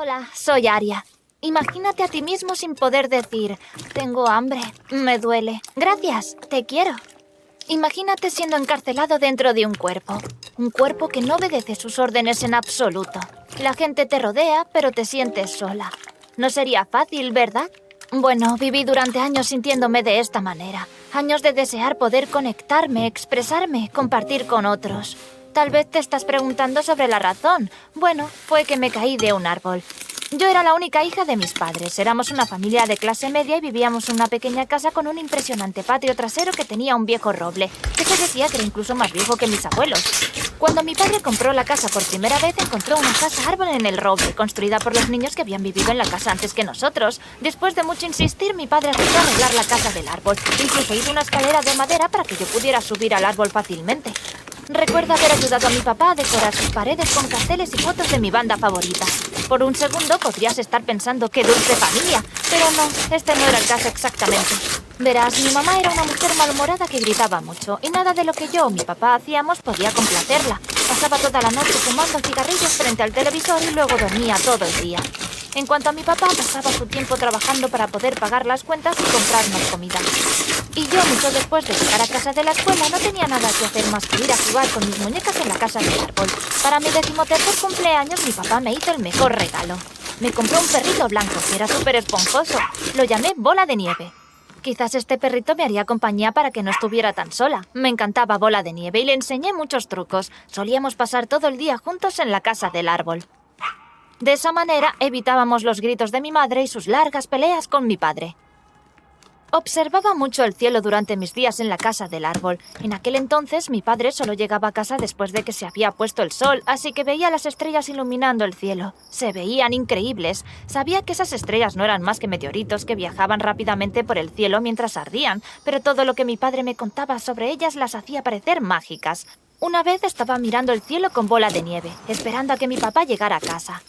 Hola, soy Aria. Imagínate a ti mismo sin poder decir, tengo hambre, me duele, gracias, te quiero. Imagínate siendo encarcelado dentro de un cuerpo que no obedece sus órdenes en absoluto. La gente te rodea, pero te sientes sola. No sería fácil, ¿verdad? Bueno, viví durante años sintiéndome de esta manera. Años de desear poder conectarme, expresarme, compartir con otros. Tal vez te estás preguntando sobre la razón. Bueno, fue que me caí de un árbol. Yo era la única hija de mis padres. Éramos una familia de clase media y vivíamos en una pequeña casa con un impresionante patio trasero que tenía un viejo roble, que se decía que era incluso más viejo que mis abuelos. Cuando mi padre compró la casa por primera vez, encontró una casa árbol en el roble, construida por los niños que habían vivido en la casa antes que nosotros. Después de mucho insistir, mi padre aceptó arreglar la casa del árbol. Incluso hizo una escalera de madera para que yo pudiera subir al árbol fácilmente. Recuerdo haber ayudado a mi papá a decorar sus paredes con carteles y fotos de mi banda favorita. Por un segundo podrías estar pensando ¡qué dulce familia! Pero no, este no era el caso exactamente. Verás, mi mamá era una mujer malhumorada que gritaba mucho, y nada de lo que yo o mi papá hacíamos podía complacerla. Pasaba toda la noche fumando cigarrillos frente al televisor y luego dormía todo el día. En cuanto a mi papá, pasaba su tiempo trabajando para poder pagar las cuentas y comprarnos comida. Y yo, mucho después de llegar a casa de la escuela, no tenía nada que hacer más que ir a jugar con mis muñecas en la casa del árbol. Para mi 13º cumpleaños, mi papá me hizo el mejor regalo. Me compró un perrito blanco que era súper esponjoso. Lo llamé Bola de Nieve. Quizás este perrito me haría compañía para que no estuviera tan sola. Me encantaba Bola de Nieve y le enseñé muchos trucos. Solíamos pasar todo el día juntos en la casa del árbol. De esa manera evitábamos los gritos de mi madre y sus largas peleas con mi padre. Observaba mucho el cielo durante mis días en la casa del árbol. En aquel entonces mi padre solo llegaba a casa después de que se había puesto el sol, así que veía las estrellas iluminando el cielo. Se veían increíbles. Sabía que esas estrellas no eran más que meteoritos que viajaban rápidamente por el cielo mientras ardían, pero todo lo que mi padre me contaba sobre ellas las hacía parecer mágicas. Una vez estaba mirando el cielo con Bola de Nieve, esperando a que mi papá llegara a casa.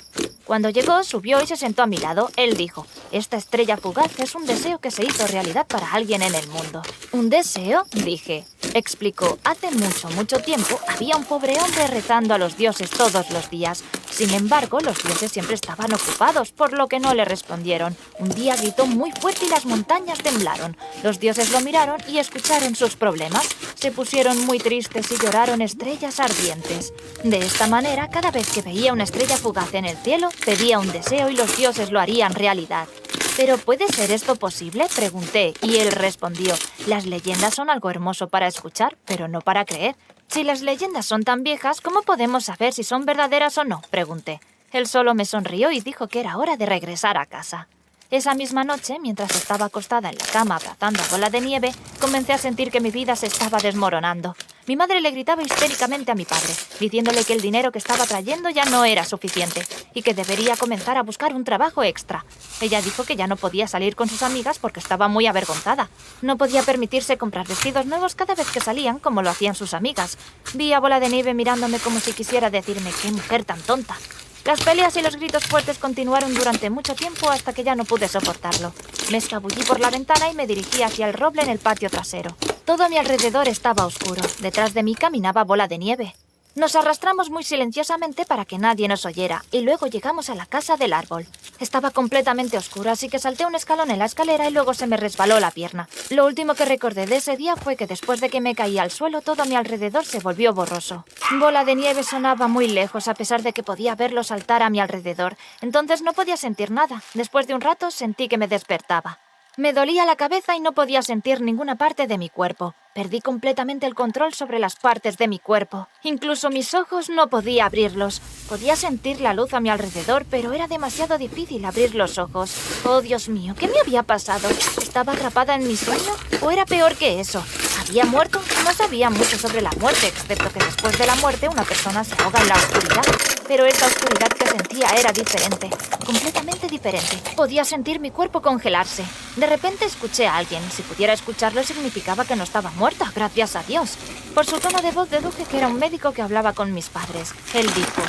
Cuando llegó, subió y se sentó a mi lado. Él dijo, esta estrella fugaz es un deseo que se hizo realidad para alguien en el mundo. ¿Un deseo? Dije. Explicó, hace mucho tiempo había un pobre hombre rezando a los dioses todos los días. Sin embargo, los dioses siempre estaban ocupados, por lo que no le respondieron. Un día gritó muy fuerte y las montañas temblaron. Los dioses lo miraron y escucharon sus problemas. Se pusieron muy tristes y lloraron estrellas ardientes. De esta manera, cada vez que veía una estrella fugaz en el cielo, pedía un deseo y los dioses lo harían realidad. ¿Pero puede ser esto posible?, pregunté, y él respondió, las leyendas son algo hermoso para escuchar, pero no para creer. Si las leyendas son tan viejas, ¿cómo podemos saber si son verdaderas o no?, pregunté. Él solo me sonrió y dijo que era hora de regresar a casa. Esa misma noche, mientras estaba acostada en la cama abrazando a Bola de Nieve, comencé a sentir que mi vida se estaba desmoronando. Mi madre le gritaba histéricamente a mi padre, diciéndole que el dinero que estaba trayendo ya no era suficiente y que debería comenzar a buscar un trabajo extra. Ella dijo que ya no podía salir con sus amigas porque estaba muy avergonzada. No podía permitirse comprar vestidos nuevos cada vez que salían como lo hacían sus amigas. Vi a Bola de Nieve mirándome como si quisiera decirme qué mujer tan tonta. Las peleas y los gritos fuertes continuaron durante mucho tiempo hasta que ya no pude soportarlo. Me escabullí por la ventana y me dirigí hacia el roble en el patio trasero. Todo a mi alrededor estaba oscuro. Detrás de mí caminaba Bola de Nieve. Nos arrastramos muy silenciosamente para que nadie nos oyera y luego llegamos a la casa del árbol. Estaba completamente oscuro, así que salté un escalón en la escalera y luego se me resbaló la pierna. Lo último que recordé de ese día fue que después de que me caí al suelo, todo a mi alrededor se volvió borroso. Bola de Nieve sonaba muy lejos, a pesar de que podía verlo saltar a mi alrededor. Entonces no podía sentir nada. Después de un rato sentí que me despertaba. Me dolía la cabeza y no podía sentir ninguna parte de mi cuerpo. Perdí completamente el control sobre las partes de mi cuerpo. Incluso mis ojos no podía abrirlos. Podía sentir la luz a mi alrededor, pero era demasiado difícil abrir los ojos. Oh, Dios mío, ¿qué me había pasado? ¿Estaba atrapada en mi sueño? ¿O era peor que eso? ¿Había muerto? No sabía mucho sobre la muerte, excepto que después de la muerte una persona se ahoga en la oscuridad. Pero esa oscuridad que sentía era diferente, completamente diferente. Podía sentir mi cuerpo congelarse. De repente escuché a alguien. Si pudiera escucharlo significaba que no estaba muerta, gracias a Dios. Por su tono de voz deduje que era un médico que hablaba con mis padres. Él dijo,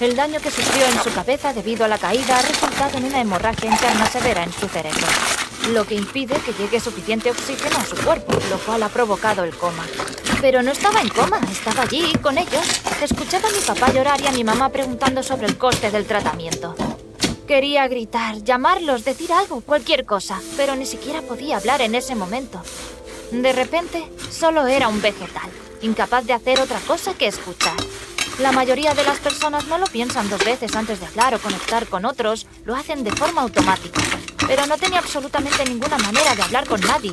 el daño que sufrió en su cabeza debido a la caída ha resultado en una hemorragia interna severa en su cerebro, lo que impide que llegue suficiente oxígeno a su cuerpo, lo cual ha provocado el coma. Pero no estaba en coma, estaba allí, con ellos. Escuchaba a mi papá llorar y a mi mamá preguntando sobre el coste del tratamiento. Quería gritar, llamarlos, decir algo, cualquier cosa, pero ni siquiera podía hablar en ese momento. De repente, solo era un vegetal, incapaz de hacer otra cosa que escuchar. La mayoría de las personas no lo piensan 2 veces antes de hablar o conectar con otros, lo hacen de forma automática. Pero no tenía absolutamente ninguna manera de hablar con nadie.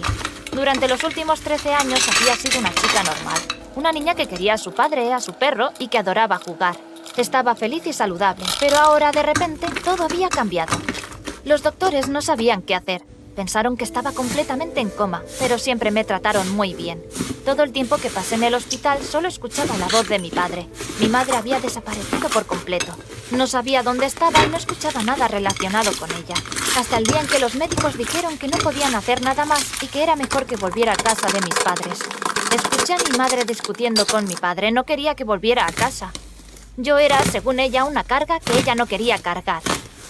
Durante los últimos 13 años había sido una chica normal, una niña que quería a su padre, a su perro y que adoraba jugar. Estaba feliz y saludable, pero ahora de repente todo había cambiado. Los doctores no sabían qué hacer. Pensaron que estaba completamente en coma, pero siempre me trataron muy bien. Todo el tiempo que pasé en el hospital solo escuchaba la voz de mi padre. Mi madre había desaparecido por completo. No sabía dónde estaba y no escuchaba nada relacionado con ella. Hasta el día en que los médicos dijeron que no podían hacer nada más y que era mejor que volviera a casa de mis padres. Escuché a mi madre discutiendo con mi padre. No quería que volviera a casa. Yo era, según ella, una carga que ella no quería cargar.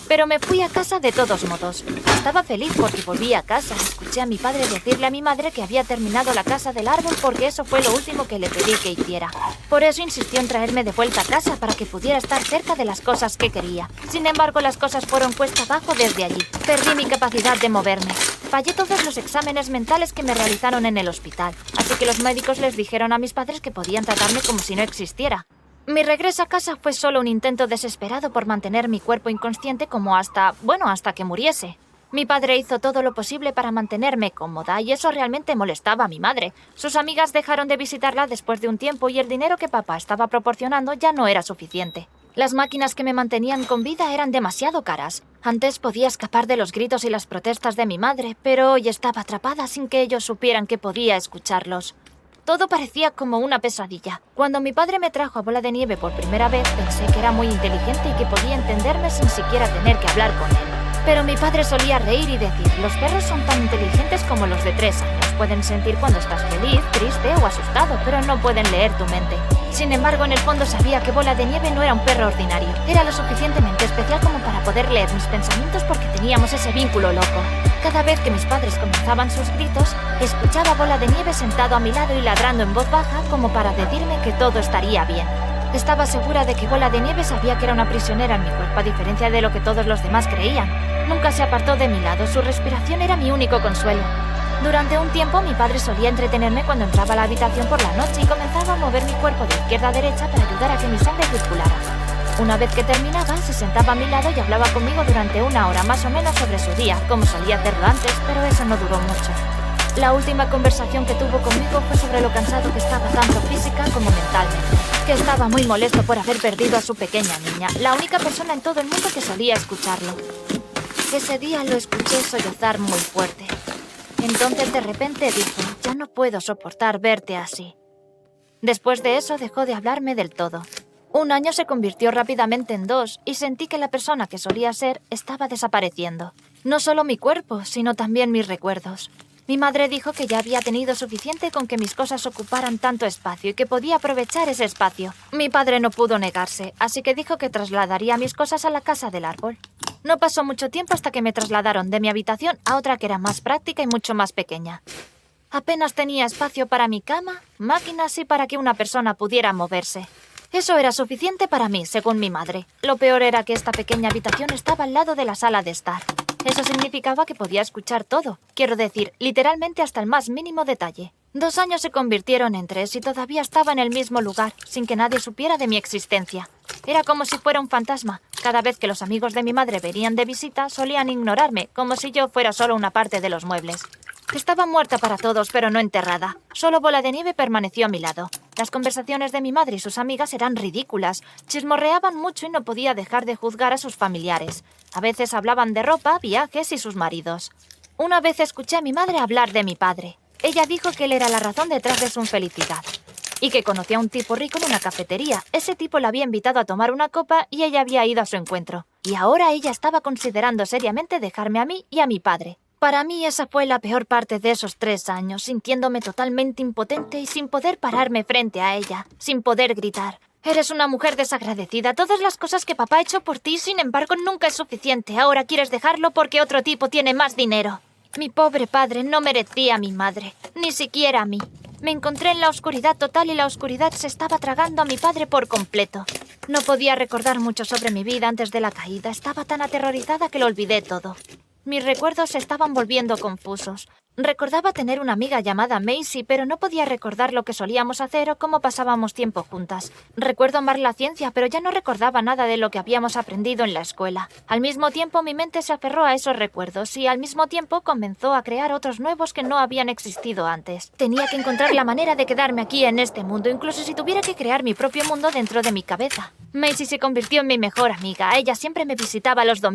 Pero me fui a casa de todos modos. Estaba feliz porque volví a casa. Escuché a mi padre decirle a mi madre que había terminado la casa del árbol porque eso fue lo último que le pedí que hiciera. Por eso insistió en traerme de vuelta a casa para que pudiera estar cerca de las cosas que quería. Sin embargo, las cosas fueron cuesta abajo desde allí. Perdí mi capacidad de moverme. Fallé todos los exámenes mentales que me realizaron en el hospital. Así que los médicos les dijeron a mis padres que podían tratarme como si no existiera. Mi regreso a casa fue solo un intento desesperado por mantener mi cuerpo inconsciente como hasta que muriese. Mi padre hizo todo lo posible para mantenerme cómoda y eso realmente molestaba a mi madre. Sus amigas dejaron de visitarla después de un tiempo y el dinero que papá estaba proporcionando ya no era suficiente. Las máquinas que me mantenían con vida eran demasiado caras. Antes podía escapar de los gritos y las protestas de mi madre, pero hoy estaba atrapada sin que ellos supieran que podía escucharlos. Todo parecía como una pesadilla. Cuando mi padre me trajo a Bola de Nieve por primera vez, pensé que era muy inteligente y que podía entenderme sin siquiera tener que hablar con él. Pero mi padre solía reír y decir, los perros son tan inteligentes como los de 3 años. Pueden sentir cuando estás feliz, triste o asustado, pero no pueden leer tu mente. Sin embargo, en el fondo sabía que Bola de Nieve no era un perro ordinario. Era lo suficientemente especial como para poder leer mis pensamientos porque teníamos ese vínculo loco. Cada vez que mis padres comenzaban sus gritos, escuchaba a Bola de Nieve sentado a mi lado y ladrando en voz baja como para decirme que todo estaría bien. Estaba segura de que Bola de Nieve sabía que era una prisionera en mi cuerpo, a diferencia de lo que todos los demás creían. Nunca se apartó de mi lado, su respiración era mi único consuelo. Durante un tiempo, mi padre solía entretenerme cuando entraba a la habitación por la noche y comenzaba a mover mi cuerpo de izquierda a derecha para ayudar a que mi sangre circulara. Una vez que terminaba, se sentaba a mi lado y hablaba conmigo durante 1 hora más o menos sobre su día, como solía hacerlo antes, pero eso no duró mucho. La última conversación que tuvo conmigo fue sobre lo cansado que estaba tanto física como mentalmente, que estaba muy molesto por haber perdido a su pequeña niña, la única persona en todo el mundo que solía escucharlo. Ese día lo escuché sollozar muy fuerte. Entonces de repente dijo, ya no puedo soportar verte así. Después de eso dejó de hablarme del todo. 1 año se convirtió rápidamente en 2 y sentí que la persona que solía ser estaba desapareciendo. No solo mi cuerpo, sino también mis recuerdos. Mi madre dijo que ya había tenido suficiente con que mis cosas ocuparan tanto espacio y que podía aprovechar ese espacio. Mi padre no pudo negarse, así que dijo que trasladaría mis cosas a la casa del árbol. No pasó mucho tiempo hasta que me trasladaron de mi habitación a otra que era más práctica y mucho más pequeña. Apenas tenía espacio para mi cama, máquinas y para que una persona pudiera moverse. Eso era suficiente para mí, según mi madre. Lo peor era que esta pequeña habitación estaba al lado de la sala de estar. Eso significaba que podía escuchar todo. Quiero decir, literalmente hasta el más mínimo detalle. 2 años se convirtieron en 3 y todavía estaba en el mismo lugar, sin que nadie supiera de mi existencia. Era como si fuera un fantasma. Cada vez que los amigos de mi madre venían de visita, solían ignorarme, como si yo fuera solo una parte de los muebles. Estaba muerta para todos, pero no enterrada. Solo Bola de Nieve permaneció a mi lado. Las conversaciones de mi madre y sus amigas eran ridículas. Chismorreaban mucho y no podía dejar de juzgar a sus familiares. A veces hablaban de ropa, viajes y sus maridos. Una vez escuché a mi madre hablar de mi padre. Ella dijo que él era la razón detrás de su infelicidad. Y que conocía a un tipo rico en una cafetería. Ese tipo la había invitado a tomar una copa y ella había ido a su encuentro. Y ahora ella estaba considerando seriamente dejarme a mí y a mi padre. Para mí esa fue la peor parte de esos 3 años, sintiéndome totalmente impotente y sin poder pararme frente a ella, sin poder gritar. Eres una mujer desagradecida. Todas las cosas que papá ha hecho por ti, sin embargo, nunca es suficiente. Ahora quieres dejarlo porque otro tipo tiene más dinero. Mi pobre padre no merecía a mi madre, ni siquiera a mí. Me encontré en la oscuridad total y la oscuridad se estaba tragando a mi padre por completo. No podía recordar mucho sobre mi vida antes de la caída. Estaba tan aterrorizada que lo olvidé todo. Mis recuerdos se estaban volviendo confusos. Recordaba tener una amiga llamada Macy, pero no podía recordar lo que solíamos hacer o cómo pasábamos tiempo juntas. Recuerdo amar la ciencia, pero ya no recordaba nada de lo que habíamos aprendido en la escuela. Al mismo tiempo, mi mente se aferró a esos recuerdos y al mismo tiempo comenzó a crear otros nuevos que no habían existido antes. Tenía que encontrar la manera de quedarme aquí en este mundo, incluso si tuviera que crear mi propio mundo dentro de mi cabeza. Macy se convirtió en mi mejor amiga. Ella siempre me visitaba los domingos.